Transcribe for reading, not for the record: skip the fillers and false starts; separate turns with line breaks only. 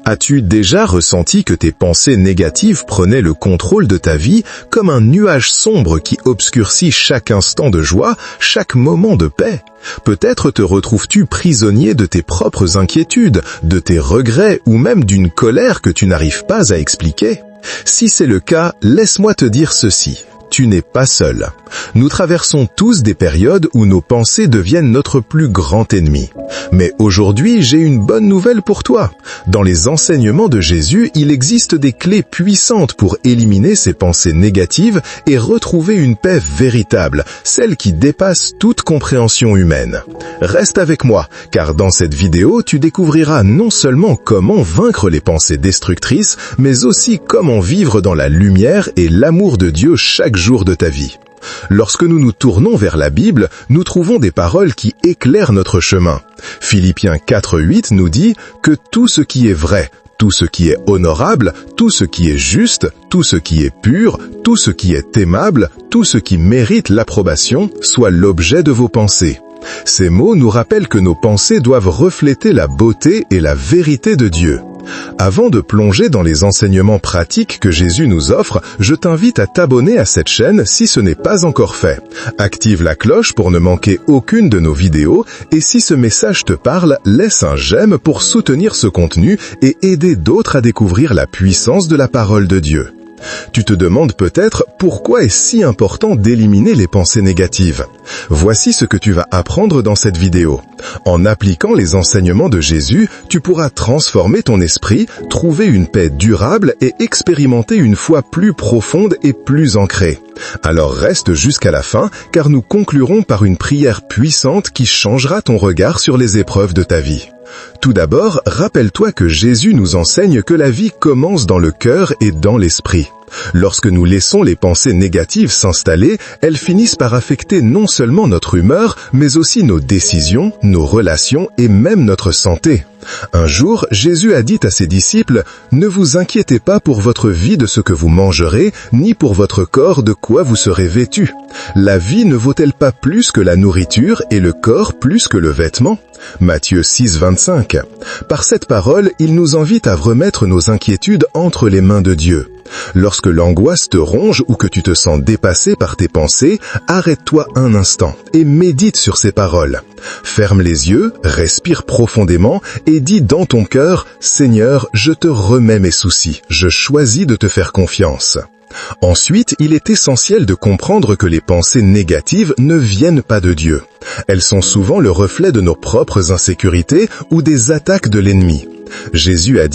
As-tu déjà ressenti que tes pensées négatives prenaient le contrôle de ta vie comme un nuage sombre qui obscurcit chaque instant de joie, chaque moment de paix? Peut-être te retrouves-tu prisonnier de tes propres inquiétudes, de tes regrets ou même d'une colère que tu n'arrives pas à expliquer? Si c'est le cas, laisse-moi te dire ceci. Tu n'es pas seul. Nous traversons tous des périodes où nos pensées deviennent notre plus grand ennemi. Mais aujourd'hui, j'ai une bonne nouvelle pour toi. Dans les enseignements de Jésus, il existe des clés puissantes pour éliminer ces pensées négatives et retrouver une paix véritable, celle qui dépasse toute compréhension humaine. Reste avec moi, car dans cette vidéo, tu découvriras non seulement comment vaincre les pensées destructrices, mais aussi comment vivre dans la lumière et l'amour de Dieu chaque jour de ta vie. Lorsque nous nous tournons vers la Bible, nous trouvons des paroles qui éclairent notre chemin. Philippiens 4:8 nous dit que tout ce qui est vrai, tout ce qui est honorable, tout ce qui est juste, tout ce qui est pur, tout ce qui est aimable, tout ce qui mérite l'approbation, soit l'objet de vos pensées. Ces mots nous rappellent que nos pensées doivent refléter la beauté et la vérité de Dieu. Avant de plonger dans les enseignements pratiques que Jésus nous offre, je t'invite à t'abonner à cette chaîne si ce n'est pas encore fait. Active la cloche pour ne manquer aucune de nos vidéos et si ce message te parle, laisse un j'aime pour soutenir ce contenu et aider d'autres à découvrir la puissance de la parole de Dieu. Tu te demandes peut-être pourquoi est-ce si important d'éliminer les pensées négatives. Voici ce que tu vas apprendre dans cette vidéo. En appliquant les enseignements de Jésus, tu pourras transformer ton esprit, trouver une paix durable et expérimenter une foi plus profonde et plus ancrée. Alors reste jusqu'à la fin, car nous conclurons par une prière puissante qui changera ton regard sur les épreuves de ta vie. Tout d'abord, rappelle-toi que Jésus nous enseigne que la vie commence dans le cœur et dans l'esprit. Lorsque nous laissons les pensées négatives s'installer, elles finissent par affecter non seulement notre humeur, mais aussi nos décisions, nos relations et même notre santé. Un jour, Jésus a dit à ses disciples « Ne vous inquiétez pas pour votre vie de ce que vous mangerez, ni pour votre corps de quoi vous serez vêtus. La vie ne vaut-elle pas plus que la nourriture et le corps plus que le vêtement ?» Matthieu 6:25. Par cette parole, il nous invite à remettre nos inquiétudes entre les mains de Dieu. Lorsque l'angoisse te ronge ou que tu te sens dépassé par tes pensées, arrête-toi un instant et médite sur ces paroles. Ferme les yeux, respire profondément et dis dans ton cœur « Seigneur, je te remets mes soucis, je choisis de te faire confiance ». Ensuite, il est essentiel de comprendre que les pensées négatives ne viennent pas de Dieu. Elles sont souvent le reflet de nos propres insécurités ou des attaques de l'ennemi. Jésus a dit